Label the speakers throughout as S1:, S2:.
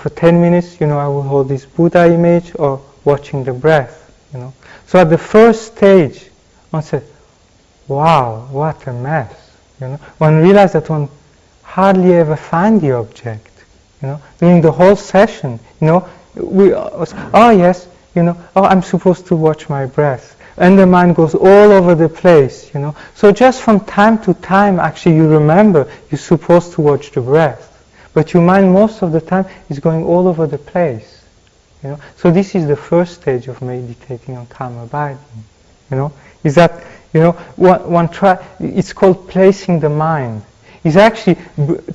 S1: for 10 minutes, I will hold this Buddha image or watching the breath, So at the first stage, one said, wow, what a mess, One realized that one hardly ever find the object, During the whole session, we was, oh yes, oh, I'm supposed to watch my breath. And the mind goes all over the place, So just from time to time, actually, you remember you're supposed to watch the breath. But your mind most of the time is going all over the place, So this is the first stage of meditating on calm abiding, Is that, one try, it's called placing the mind. It's actually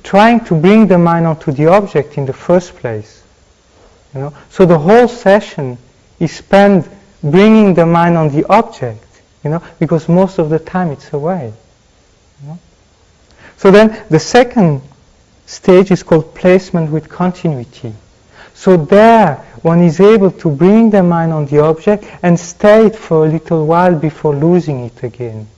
S1: trying to bring the mind onto the object in the first place, So the whole session is spent bringing the mind on the object, because most of the time it's away. So then the second stage is called placement with continuity. So there one is able to bring the mind on the object and stay it for a little while before losing it again.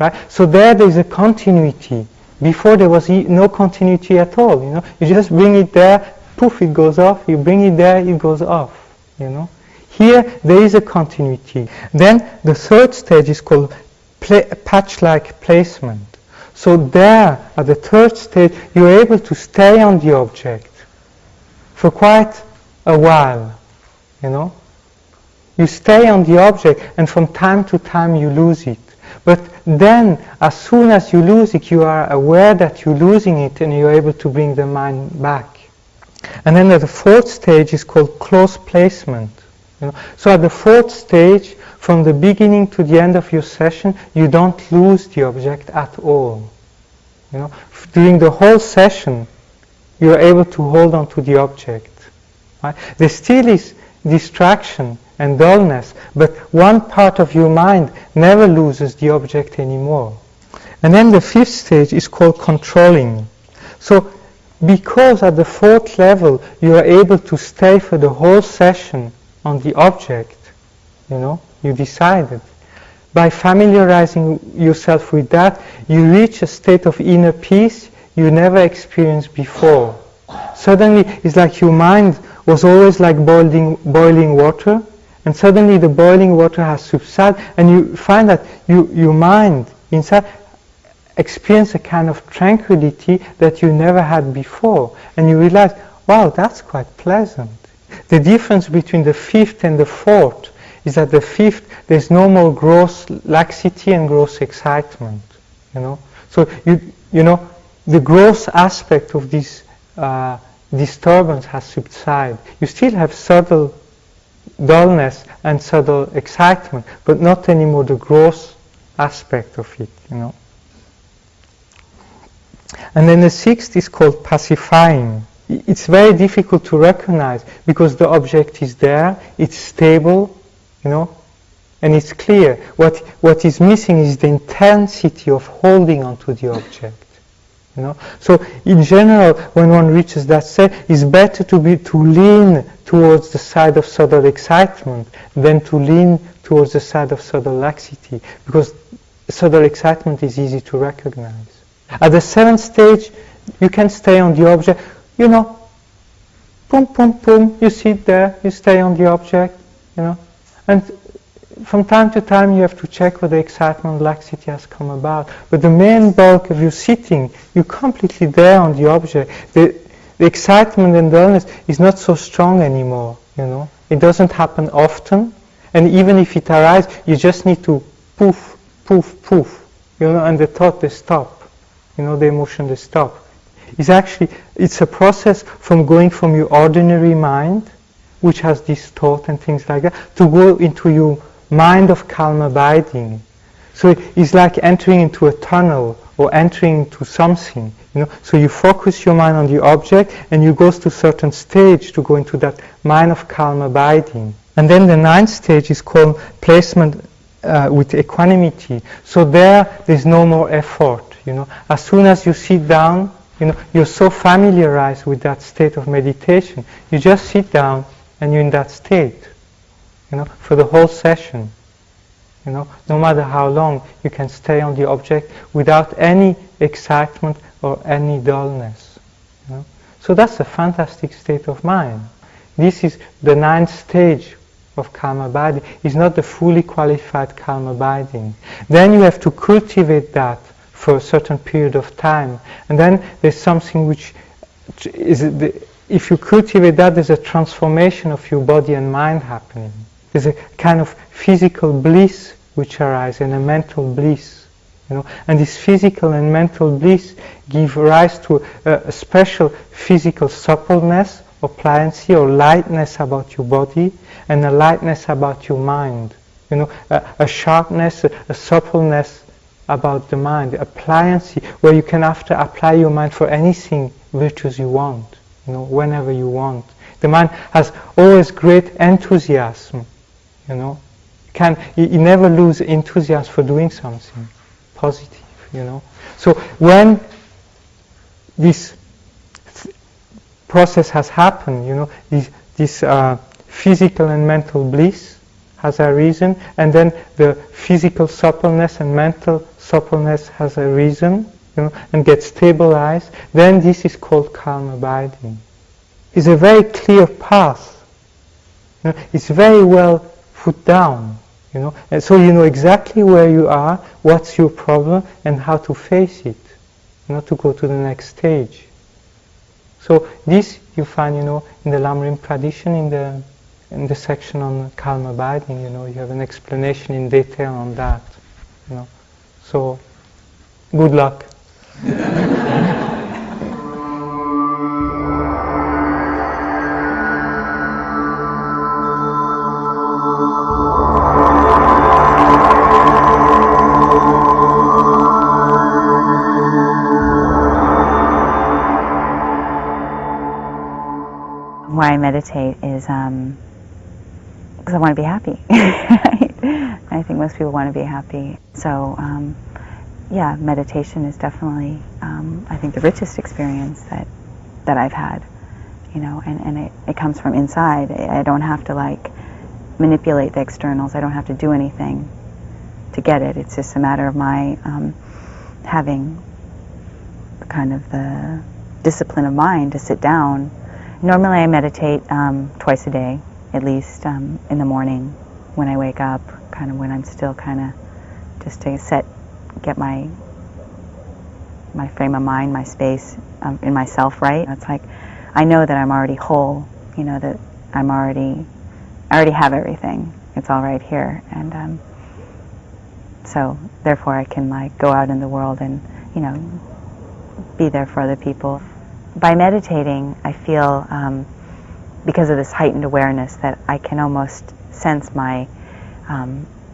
S1: Right? So there is a continuity. Before there was no continuity at all. You just bring it there, poof, it goes off. You bring it there, it goes off. Here there is a continuity. Then the third stage is called patch-like placement. So there, at the third stage, you're able to stay on the object for quite a while, You stay on the object, and from time to time you lose it. But then, as soon as you lose it, you are aware that you're losing it, and you're able to bring the mind back. And then the fourth stage is called close placement. So at the fourth stage, from the beginning to the end of your session, you don't lose the object at all. During the whole session, you are able to hold on to the object. Right? There still is distraction and dullness, but one part of your mind never loses the object anymore. And then the fifth stage is called controlling. So because at the fourth level, you are able to stay for the whole session on the object, you decided. By familiarizing yourself with that, you reach a state of inner peace you never experienced before. Suddenly, it's like your mind was always like boiling water, and suddenly the boiling water has subsided, and you find that your mind inside experience a kind of tranquility that you never had before, and you realize, wow, that's quite pleasant. The difference between the fifth and the fourth is that the fifth, there's no more gross laxity and gross excitement, So, the gross aspect of this disturbance has subsided. You still have subtle dullness and subtle excitement, but not anymore the gross aspect of it, And then the sixth is called pacifying. It's very difficult to recognize because the object is there, it's stable, and it's clear. What is missing is the intensity of holding onto the object. So in general, when one reaches that state, it's better to lean towards the side of subtle excitement than to lean towards the side of subtle laxity, because subtle excitement is easy to recognize. At the seventh stage, you can stay on the object, boom, boom, boom, you sit there, you stay on the object, and from time to time you have to check whether excitement, laxity has come about. But the main bulk of your sitting, you're completely there on the object. The excitement and dullness is not so strong anymore, It doesn't happen often, and even if it arises, you just need to poof, poof, poof, and the thought, they stop, the emotion, they stop. It's a process from going from your ordinary mind, which has this thought and things like that, to go into your mind of calm abiding. So it's like entering into a tunnel or entering into something. So you focus your mind on the object and you go to a certain stage to go into that mind of calm abiding. And then the ninth stage is called placement with equanimity. So there's no more effort. As soon as you sit down, you're so familiarized with that state of meditation. You just sit down and you're in that state, for the whole session. No matter how long, you can stay on the object without any excitement or any dullness. So that's a fantastic state of mind. This is the 9th stage of calm abiding. It's not the fully qualified calm abiding. Then you have to cultivate that for a certain period of time. And then there's something which is, if you cultivate that, there's a transformation of your body and mind happening. There's a kind of physical bliss which arises and a mental bliss. And this physical and mental bliss give rise to a special physical suppleness or pliancy or lightness about your body and a lightness about your mind. A sharpness, a suppleness about the mind, a pliancy where you can apply your mind for anything virtuous you want, whenever you want. The mind has always great enthusiasm, It never loses enthusiasm for doing something positive, So when this process has happened, this physical and mental bliss has arisen, and then the physical suppleness and mental suppleness has arisen, and gets stabilized, then this is called calm abiding. It's a very clear path. It's very well put down. And so you know exactly where you are, what's your problem, and how to face it, to go to the next stage. So this you find, in the Lamrim tradition, in the section on calm abiding. You have an explanation in detail on that. So good luck.
S2: Why I meditate is because I want to be happy. I think most people want to be happy. So, yeah, meditation is definitely, I think, the richest experience that I've had. And it comes from inside. I don't have to manipulate the externals. I don't have to do anything to get it. It's just a matter of my having kind of the discipline of mind to sit down. Normally I meditate twice a day, at least, in the morning when I wake up, kind of when I'm still just to get my frame of mind, my space in myself right. It's like I know that I'm already whole, that I already have everything. It's all right here, and so therefore I can go out in the world and be there for other people. By meditating, I feel, because of this heightened awareness, that I can almost sense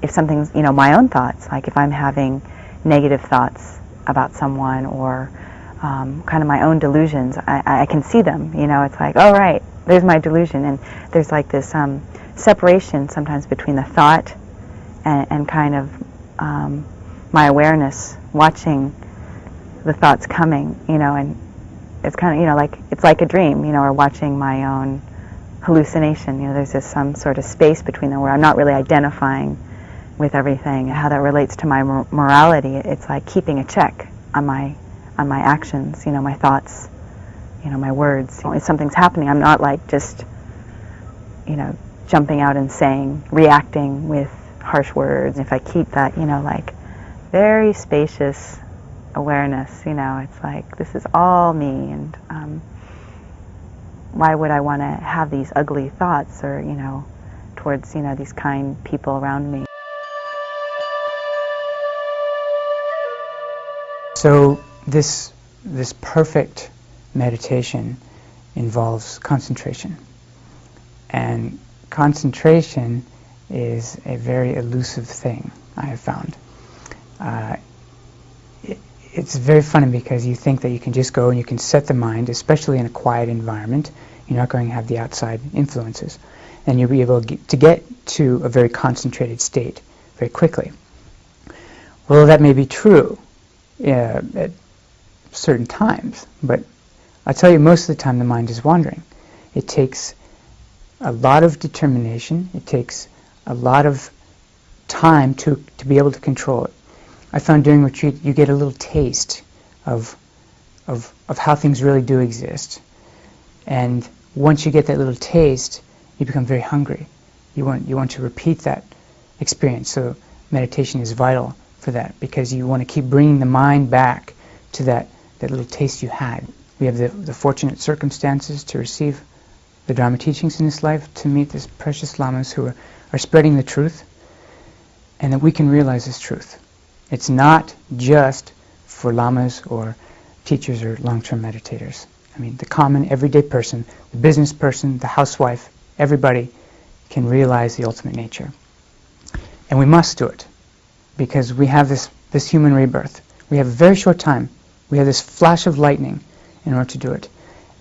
S2: if something's, my own thoughts, like if I'm having negative thoughts about someone or kind of my own delusions, I can see them, it's like, oh right, there's my delusion, and there's this separation sometimes between the thought and kind of my awareness, watching the thoughts coming, and it's kind of, it's like a dream, or watching my own hallucination. There's just some sort of space between them where I'm not really identifying with everything. How that relates to my morality, it's like keeping a check on my actions, my thoughts, my words. If something's happening, I'm not just, jumping out and reacting with harsh words. If I keep that, very spacious awareness, it's like, this is all me, and why would I want to have these ugly thoughts or, towards, these kind people around me.
S3: So this perfect meditation involves concentration, and concentration is a very elusive thing, I have found. It's very funny because you think that you can just go and you can set the mind, especially in a quiet environment. You're not going to have the outside influences, and you'll be able to get to a very concentrated state very quickly. Well, that may be true at certain times, but I'll tell you, most of the time the mind is wandering. It takes a lot of determination. It takes a lot of time to be able to control it. I found during retreat you get a little taste of how things really do exist. And once you get that little taste, you become very hungry. You want to repeat that experience. So meditation is vital for that, because you want to keep bringing the mind back to that little taste you had. We have the fortunate circumstances to receive the Dharma teachings in this life, to meet these precious lamas who are spreading the truth, and that we can realize this truth. It's not just for lamas or teachers or long-term meditators. I mean, the common everyday person, the business person, the housewife, everybody can realize the ultimate nature. And we must do it, because we have this human rebirth. We have a very short time. We have this flash of lightning in order to do it.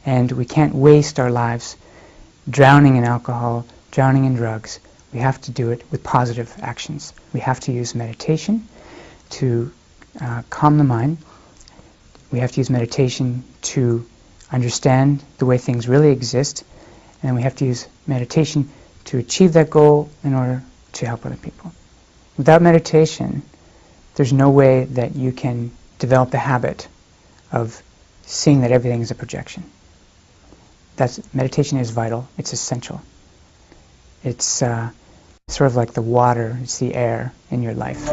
S3: And we can't waste our lives drowning in alcohol, drowning in drugs. We have to do it with positive actions. We have to use meditation to calm the mind. We have to use meditation to understand the way things really exist. And then we have to use meditation to achieve that goal in order to help other people. Without meditation, there's no way that you can develop the habit of seeing that everything is a projection. Meditation is vital. It's essential. It's sort of like the water, it's the air in your life.